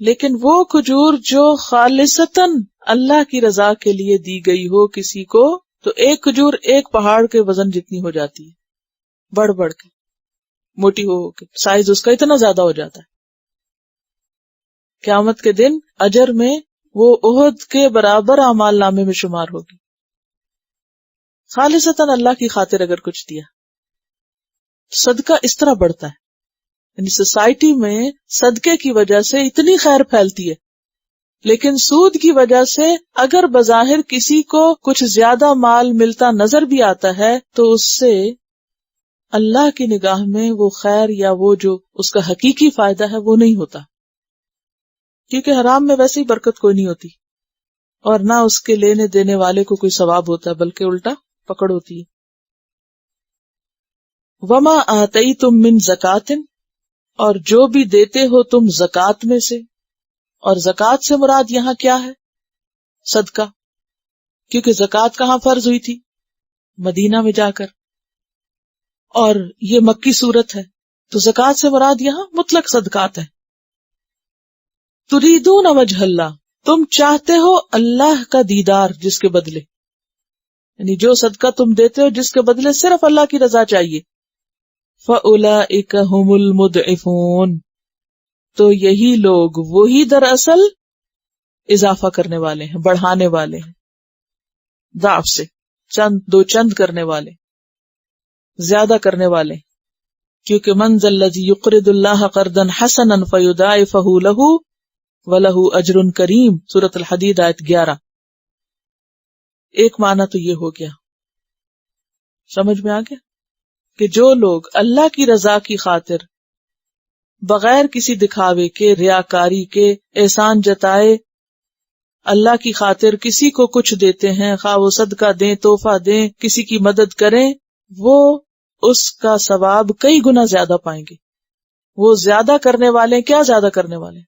لیکن وہ کھجور جو خالصتاً اللہ کی رضا کے لیے دی گئی ہو کسی کو، تو ایک کھجور ایک پہاڑ کے وزن جتنی ہو جاتی ہے، بڑھ بڑھ کے موٹی ہو کے، سائز اس کا اتنا زیادہ ہو جاتا ہے. قیامت کے دن اجر میں وہ احد کے برابر اعمال نامے میں شمار ہوگی. خالصتاً اللہ کی خاطر اگر کچھ دیا، صدقہ اس طرح بڑھتا ہے. یعنی سوسائٹی میں صدقے کی وجہ سے اتنی خیر پھیلتی ہے، لیکن سود کی وجہ سے اگر بظاہر کسی کو کچھ زیادہ مال ملتا نظر بھی آتا ہے تو اس سے اللہ کی نگاہ میں وہ خیر یا وہ جو اس کا حقیقی فائدہ ہے وہ نہیں ہوتا، کیونکہ حرام میں ویسے ہی برکت کوئی نہیں ہوتی اور نہ اس کے لینے دینے والے کو کوئی ثواب ہوتا ہے، بلکہ الٹا پکڑ ہوتی ہے. وما آتیتم من زکات، اور جو بھی دیتے ہو تم زکات میں سے، اور زکات سے مراد یہاں کیا ہے؟ صدقہ، کیونکہ زکات کہاں فرض ہوئی تھی؟ مدینہ میں جا کر، اور یہ مکی صورت ہے تو زکات سے مراد یہاں مطلق صدقات ہے. تریدون وجہ اللہ، تم چاہتے ہو اللہ کا دیدار جس کے بدلے، یعنی جو صدقہ تم دیتے ہو جس کے بدلے صرف اللہ کی رضا چاہیے. فَأُولَئِكَ هُمُ الْمُضْعِفُونَ، تو یہی لوگ وہی دراصل اضافہ کرنے والے ہیں، بڑھانے والے ہیں، ضعف سے دو چند کرنے والے، زیادہ کرنے والے. کیونکہ من ذا الذی یقرض اللہ قرضا حسنا فیضاعفہ لہ ولہ اجر کریم، سورۃ الحدید آیت 11. ایک معنی تو یہ ہو گیا، سمجھ میں آ گیا کہ جو لوگ اللہ کی رضا کی خاطر بغیر کسی دکھاوے کے، ریاکاری کے، احسان جتائے اللہ کی خاطر کسی کو کچھ دیتے ہیں، خواہ وہ صدقہ دیں، تحفہ دیں، کسی کی مدد کریں، وہ اس کا ثواب کئی گنا زیادہ پائیں گے. وہ زیادہ کرنے والے، کیا زیادہ کرنے والے؟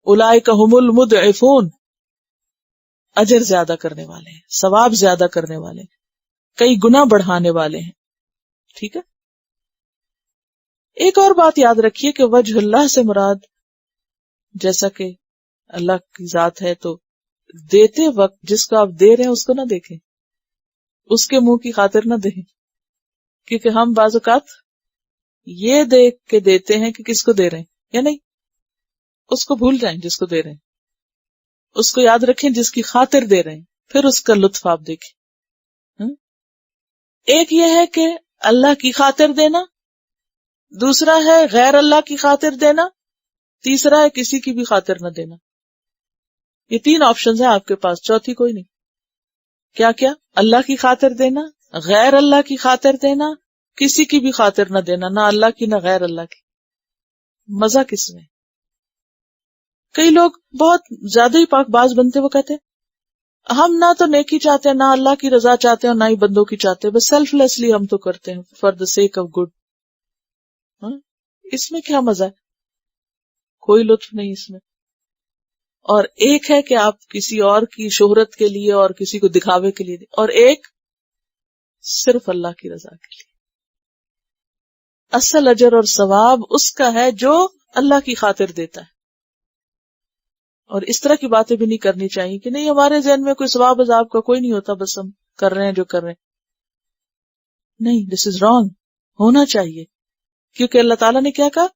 اولئک ھم المضعفون، اجر زیادہ کرنے والے ہیں، ثواب زیادہ کرنے والے ہیں، کئی گنا بڑھانے والے ہیں. ٹھیک ہے. ایک اور بات یاد رکھیے کہ وجہ اللہ سے مراد، جیسا کہ اللہ کی ذات ہے تو دیتے وقت جس کو آپ دے رہے ہیں اس کو نہ دیکھیں، اس کے منہ کی خاطر نہ دیں، کیونکہ ہم بعض اوقات یہ دیکھ کے دیتے ہیں کہ کس کو دے رہے ہیں یا نہیں، اس کو بھول جائیں جس کو دے رہے ہیں، اس کو یاد رکھیں جس کی خاطر دے رہے ہیں، پھر اس کا لطف آپ دیکھیں۔ ایک یہ ہے کہ اللہ کی خاطر دینا، دوسرا ہے غیر اللہ کی خاطر دینا، تیسرا ہے کسی کی بھی خاطر نہ دینا۔ یہ 3 آپشنز ہیں آپ کے پاس، چوتھی کوئی نہیں۔ کیا کیا؟ اللہ کی خاطر دینا، غیر اللہ کی خاطر دینا، کسی کی بھی خاطر نہ دینا، نہ اللہ کی نہ غیر اللہ کی۔ مزہ کس میں؟ کئی لوگ بہت زیادہ ہی پاک باز بنتے، وہ کہتے ہیں ہم نہ تو نیکی چاہتے ہیں، نہ اللہ کی رضا چاہتے ہیں اور نہ ہی بندوں کی چاہتے ہیں، بس سیلف لیسلی ہم تو کرتے ہیں for the sake of good. اس میں کیا مزہ ہے؟ کوئی لطف نہیں اس میں۔ اور ایک ہے کہ آپ کسی اور کی شہرت کے لیے اور کسی کو دکھاوے کے لیے دیں، اور ایک صرف اللہ کی رضا کے لیے۔ اصل اجر اور ثواب اس کا ہے جو اللہ کی خاطر دیتا ہے۔ اور اس طرح کی باتیں بھی نہیں کرنی چاہیے کہ نہیں ہمارے ذہن میں کوئی ثواب عذاب کا کوئی نہیں ہوتا، بس ہم کر رہے ہیں جو کر رہے ہیں۔ نہیں، دس از رانگ، ہونا چاہیے، کیونکہ اللہ تعالیٰ نے کیا کہا؟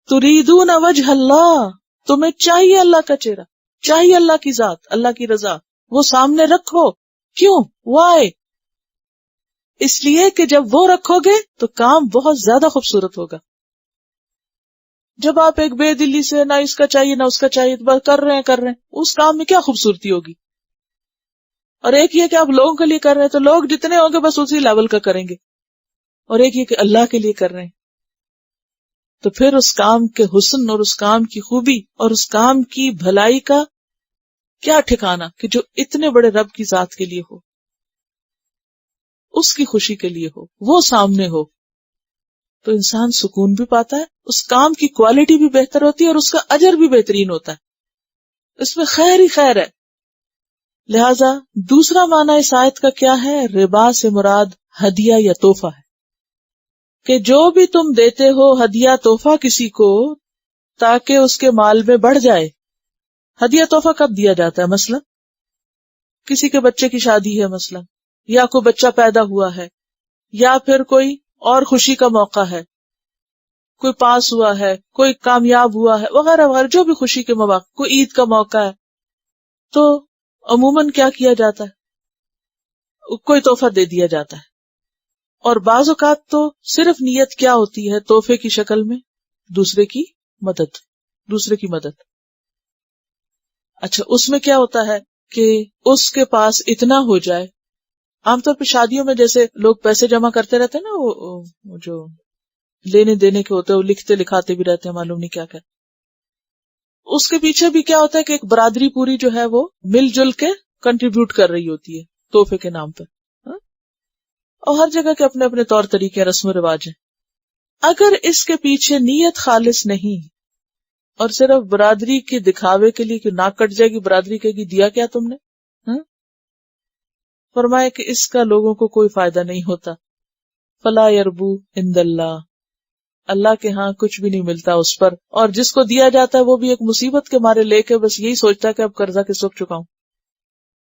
تریدون وجہ اللہ، تمہیں چاہیے اللہ کا چہرہ، چاہیے اللہ کی ذات، اللہ کی رضا، وہ سامنے رکھو۔ کیوں؟ وائی؟ اس لیے کہ جب وہ رکھو گے تو کام بہت زیادہ خوبصورت ہوگا۔ جب آپ ایک بے دلی سے نہ اس کا چاہیے نہ اس کا چاہیے بس کر رہے ہیں، اس کام میں کیا خوبصورتی ہوگی؟ اور ایک یہ کہ آپ لوگوں کے لیے کر رہے ہیں تو لوگ جتنے ہوں گے بس اسی لیول کا کریں گے، اور ایک یہ کہ اللہ کے لیے کر رہے ہیں تو پھر اس کام کے حسن اور اس کام کی خوبی اور اس کام کی بھلائی کا کیا ٹھکانا کہ جو اتنے بڑے رب کی ذات کے لیے ہو، اس کی خوشی کے لیے ہو، وہ سامنے ہو، تو انسان سکون بھی پاتا ہے، اس کام کی کوالٹی بھی بہتر ہوتی ہے اور اس کا اجر بھی بہترین ہوتا ہے، اس میں خیر ہی خیر ہے۔ لہذا دوسرا معنی اس آیت کا کیا ہے؟ ربا سے مراد ہدیہ یا تحفہ ہے، کہ جو بھی تم دیتے ہو ہدیہ تحفہ کسی کو تاکہ اس کے مال میں بڑھ جائے۔ ہدیہ تحفہ کب دیا جاتا ہے؟ مثلا کسی کے بچے کی شادی ہے، مثلا یا کوئی بچہ پیدا ہوا ہے، یا پھر کوئی اور خوشی کا موقع ہے، کوئی پاس ہوا ہے، کوئی کامیاب ہوا ہے، وغیرہ وغیرہ، جو بھی خوشی کے مواقع، کوئی عید کا موقع ہے، تو عموماً کیا کیا جاتا ہے؟ کوئی تحفہ دے دیا جاتا ہے۔ اور بعض اوقات تو صرف نیت کیا ہوتی ہے تحفے کی شکل میں؟ دوسرے کی مدد، دوسرے کی مدد۔ اچھا، اس میں کیا ہوتا ہے کہ اس کے پاس اتنا ہو جائے، عام طور پہ شادیوں میں جیسے لوگ پیسے جمع کرتے رہتے ہیں نا، وہ جو لینے دینے کے ہوتے ہیں، وہ لکھتے لکھاتے بھی رہتے ہیں، معلوم نہیں کیا کیا، اس کے پیچھے بھی کیا ہوتا ہے کہ ایک برادری پوری جو ہے وہ مل جل کے کنٹریبیوٹ کر رہی ہوتی ہے تحفے کے نام پر، اور ہر جگہ کے اپنے اپنے طور طریقے، رسم و رواج ہیں۔ اگر اس کے پیچھے نیت خالص نہیں اور صرف برادری کے دکھاوے کے لیے کہ ناک کٹ جائے گی، برادری کہے گی دیا کیا تم نے، فرمایا کہ اس کا لوگوں کو کوئی فائدہ نہیں ہوتا۔ فلا یربو عند اللہ، اللہ کے ہاں کچھ بھی نہیں ملتا اس پر، اور جس کو دیا جاتا ہے وہ بھی ایک مصیبت کے مارے لے کے بس یہی سوچتا ہے کہ اب قرضہ کس وقت چکاؤں،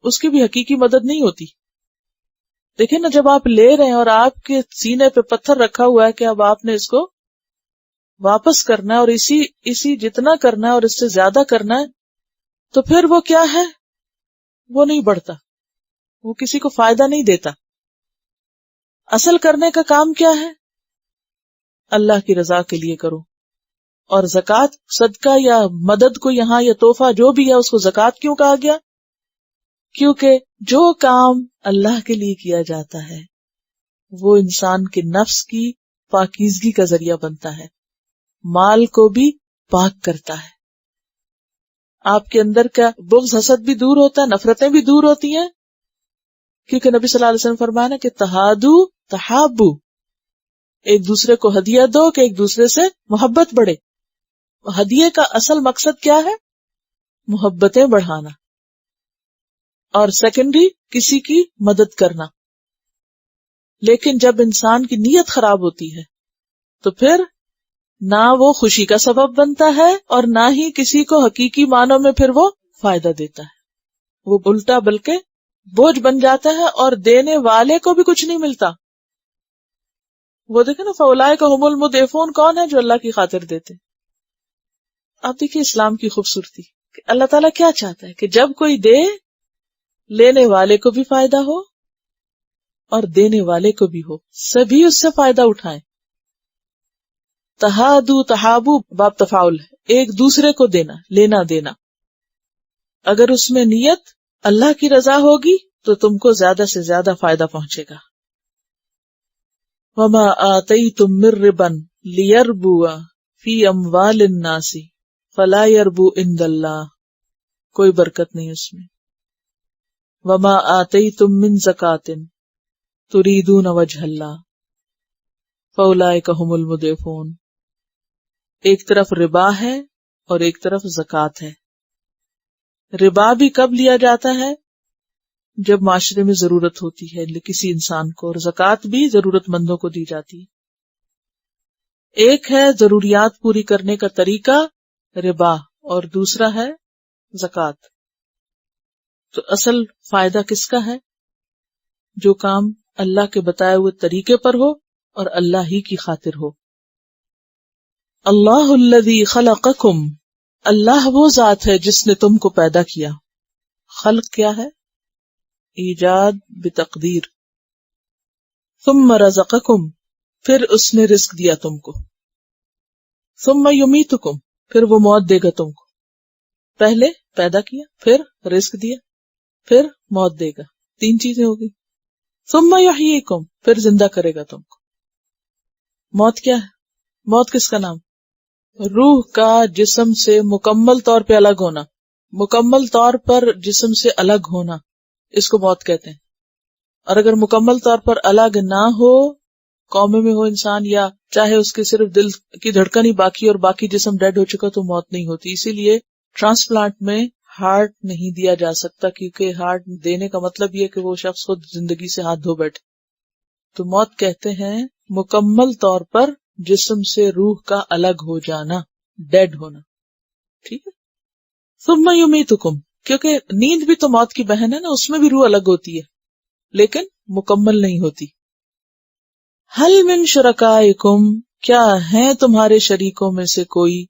اس کی بھی حقیقی مدد نہیں ہوتی۔ دیکھیں نا، جب آپ لے رہے ہیں اور آپ کے سینے پہ پتھر رکھا ہوا ہے کہ اب آپ نے اس کو واپس کرنا ہے اور اسی جتنا کرنا ہے اور اس سے زیادہ کرنا ہے، تو پھر وہ کیا ہے؟ وہ نہیں بڑھتا، وہ کسی کو فائدہ نہیں دیتا۔ اصل کرنے کا کام کیا ہے؟ اللہ کی رضا کے لیے کرو۔ اور زکوٰۃ، صدقہ یا مدد کو یہاں یا تحفہ جو بھی ہے اس کو زکوٰۃ کیوں کہا گیا؟ کیونکہ جو کام اللہ کے لیے کیا جاتا ہے وہ انسان کے نفس کی پاکیزگی کا ذریعہ بنتا ہے، مال کو بھی پاک کرتا ہے، آپ کے اندر کا بغض حسد بھی دور ہوتا ہے، نفرتیں بھی دور ہوتی ہیں، کیونکہ نبی صلی اللہ علیہ وسلم فرمایا نا کہ تہادو تحابو، ایک دوسرے کو ہدیہ دو کہ ایک دوسرے سے محبت بڑھے۔ ہدیے کا اصل مقصد کیا ہے؟ محبتیں بڑھانا، اور سیکنڈری کسی کی مدد کرنا۔ لیکن جب انسان کی نیت خراب ہوتی ہے تو پھر نہ وہ خوشی کا سبب بنتا ہے اور نہ ہی کسی کو حقیقی معنوں میں پھر وہ فائدہ دیتا ہے، وہ الٹا بلکہ بوجھ بن جاتا ہے اور دینے والے کو بھی کچھ نہیں ملتا. وہ دیکھیں نا فاولئک هم المضعفون، کون ہے جو اللہ کی خاطر دیتے. آپ دیکھیے اسلام کی خوبصورتی کہ اللہ تعالیٰ کیا چاہتا ہے کہ جب کوئی دے، لینے والے کو بھی فائدہ ہو اور دینے والے کو بھی ہو، سبھی اس سے فائدہ اٹھائیں. تہادو تہابو باب تفاعل ہے، ایک دوسرے کو دینا، لینا دینا. اگر اس میں نیت اللہ کی رضا ہوگی تو تم کو زیادہ سے زیادہ فائدہ پہنچے گا. وما آتیتم من ربا لیربو فی اموال الناس فلا یربو عند اللہ، کوئی برکت نہیں اس میں. وما آتیتم من زکاۃ تریدون وجہ اللہ فاولئک هم المضعفون. ایک طرف ربا ہے اور ایک طرف زکوٰۃ ہے. ربا بھی کب لیا جاتا ہے؟ جب معاشرے میں ضرورت ہوتی ہے کسی انسان کو، اور زکوٰۃ بھی ضرورت مندوں کو دی جاتی ہے. ایک ہے ضروریات پوری کرنے کا طریقہ ربا اور دوسرا ہے زکوٰۃ. تو اصل فائدہ کس کا ہے؟ جو کام اللہ کے بتائے ہوئے طریقے پر ہو اور اللہ ہی کی خاطر ہو. اللہ الذی خلقکم، اللہ وہ ذات ہے جس نے تم کو پیدا کیا. خلق کیا ہے؟ ایجاد بتقدیر. ثم رزقکم، پھر اس نے رزق دیا تم کو. ثم یمیتکم، پھر وہ موت دے گا تم کو. پہلے پیدا کیا، پھر رزق دیا، پھر موت دے گا. 3 چیزیں ہوگی. ثم یحییکم، پھر زندہ کرے گا تم کو. موت کیا ہے؟ موت کس کا نام؟ روح کا جسم سے مکمل طور پہ الگ ہونا، مکمل طور پر جسم سے الگ ہونا، اس کو موت کہتے ہیں. اور اگر مکمل طور پر الگ نہ ہو، کومے میں ہو انسان، یا چاہے اس کے صرف دل کی دھڑکن ہی باقی اور باقی جسم ڈیڈ ہو چکا، تو موت نہیں ہوتی. اسی لیے ٹرانسپلانٹ میں ہارٹ نہیں دیا جا سکتا، کیونکہ ہارٹ دینے کا مطلب یہ کہ وہ شخص خود زندگی سے ہاتھ دھو بیٹھے. تو موت کہتے ہیں مکمل طور پر جسم سے روح کا الگ ہو جانا، ڈیڈ ہونا. ٹھیک ہے. ثم یمیتکم، کیونکہ نیند بھی تو موت کی بہن ہے نا، اس میں بھی روح الگ ہوتی ہے لیکن مکمل نہیں ہوتی. حل من شرکائکم، کیا ہیں تمہارے شریکوں میں سے کوئی،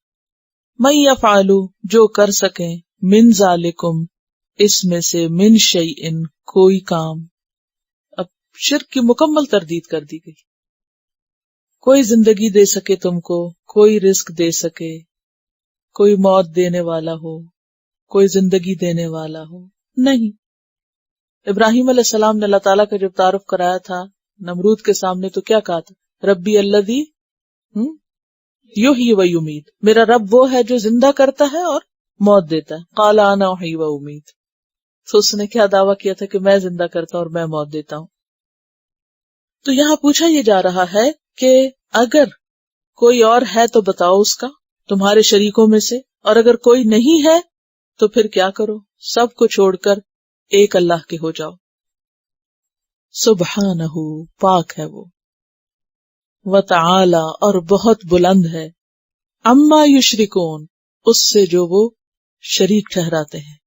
من یفعل، جو کر سکیں، من ذالکم، اس میں سے، من شیئن، کوئی کام. اب شرک کی مکمل تردید کر دی گئی. کوئی زندگی دے سکے تم کو، کوئی رزق دے سکے، کوئی موت دینے والا ہو، کوئی زندگی دینے والا ہو، نہیں. ابراہیم علیہ السلام نے اللہ تعالیٰ کا جب تعارف کرایا تھا نمرود کے سامنے تو کیا کہا تھا؟ ربی الذی یحیی و یمیت، میرا رب وہ ہے جو زندہ کرتا ہے اور موت دیتا ہے. قال انا احیی و امیت، تو اس نے کیا دعویٰ کیا تھا کہ میں زندہ کرتا ہوں اور میں موت دیتا ہوں. تو یہاں پوچھا یہ جا رہا ہے کہ اگر کوئی اور ہے تو بتاؤ اس کا، تمہارے شریکوں میں سے، اور اگر کوئی نہیں ہے تو پھر کیا کرو؟ سب کو چھوڑ کر ایک اللہ کے ہو جاؤ. سبحانہ، پاک ہے وہ، وتعالی، اور بہت بلند ہے، عما یشرکون، اس سے جو وہ شریک ٹھہراتے ہیں.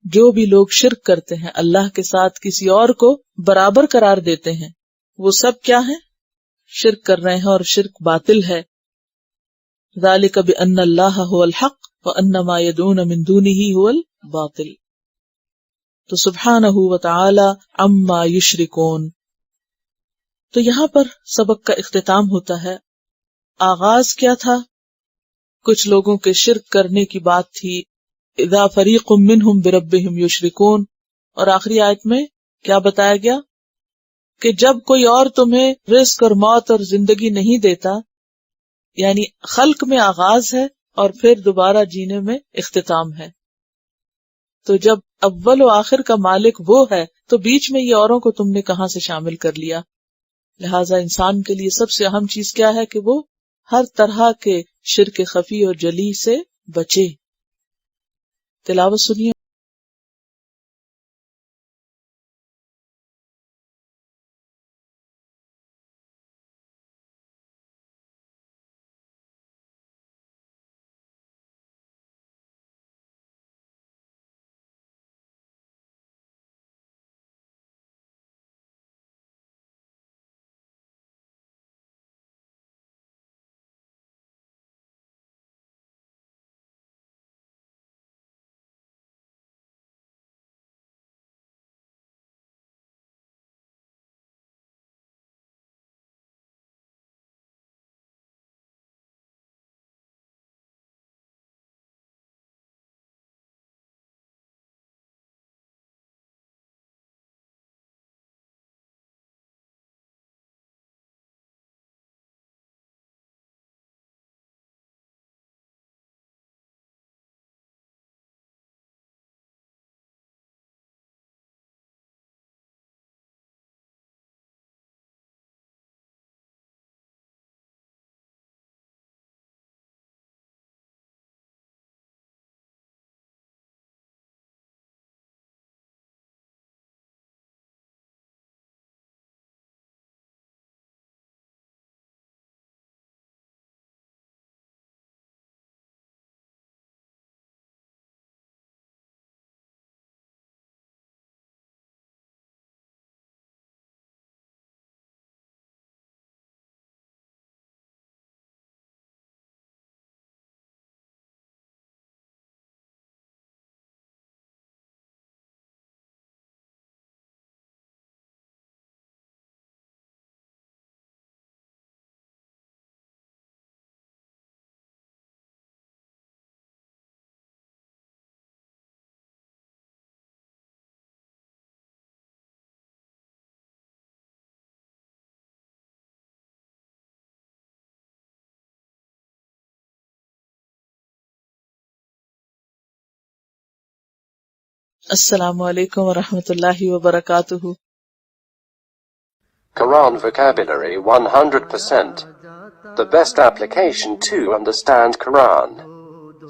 جو بھی لوگ شرک کرتے ہیں، اللہ کے ساتھ کسی اور کو برابر قرار دیتے ہیں، وہ سب کیا ہیں؟ شرک کر رہے ہیں، اور شرک باطل ہے. ذالک بأن اللہ هو الحق وأن ما يدعون من دونه هو الباطل. تو سبحانہ وتعالی عما یشرکون. تو یہاں پر سبق کا اختتام ہوتا ہے. آغاز کیا تھا؟ کچھ لوگوں کے شرک کرنے کی بات تھی، اذا فریق منہم بربہم یشرکون. اور آخری آیت میں کیا بتایا گیا؟ کہ جب کوئی اور تمہیں رزق اور موت اور زندگی نہیں دیتا، یعنی خلق میں آغاز ہے اور پھر دوبارہ جینے میں اختتام ہے. تو جب اول و آخر کا مالک وہ ہے تو بیچ میں یہ اوروں کو تم نے کہاں سے شامل کر لیا؟ لہٰذا انسان کے لیے سب سے اہم چیز کیا ہے کہ وہ ہر طرح کے شرک خفی اور جلی سے بچے. تلاوت سنیے. السلام علیکم ورحمۃ اللہ وبرکاتہ. Quran vocabulary 100%. The best application to understand Quran.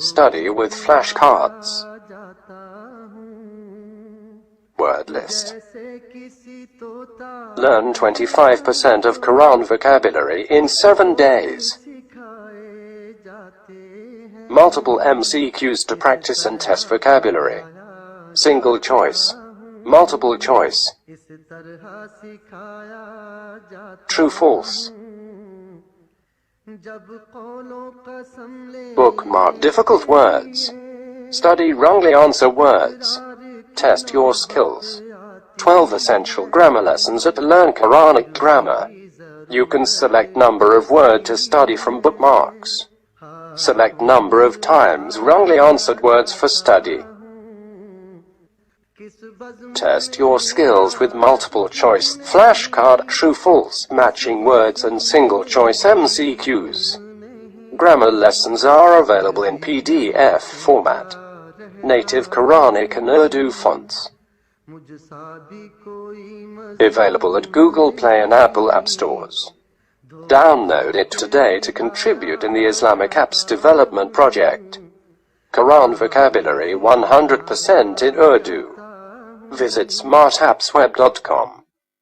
Study with flashcards. Word list. Learn 25% of Quran vocabulary in 7 days. Multiple MCQs to practice and test vocabulary. Single choice. Multiple choice. True, false. Bookmark difficult words. Study wrongly answer words. Test your skills. 12 essential grammar lessons at Learn Quranic Grammar. You can select number of word to study from bookmarks. Select number of times wrongly answered words for study. Test your skills with multiple choice flashcard, true, false, matching words and single choice MCQs. Grammar lessons are available in PDF format. Native Quranic and Urdu fonts. Available at Google Play and Apple App Stores. Download it today to contribute in the Islamic Apps Development Project. Quran vocabulary 100% in Urdu. Visit smartappsweb.com.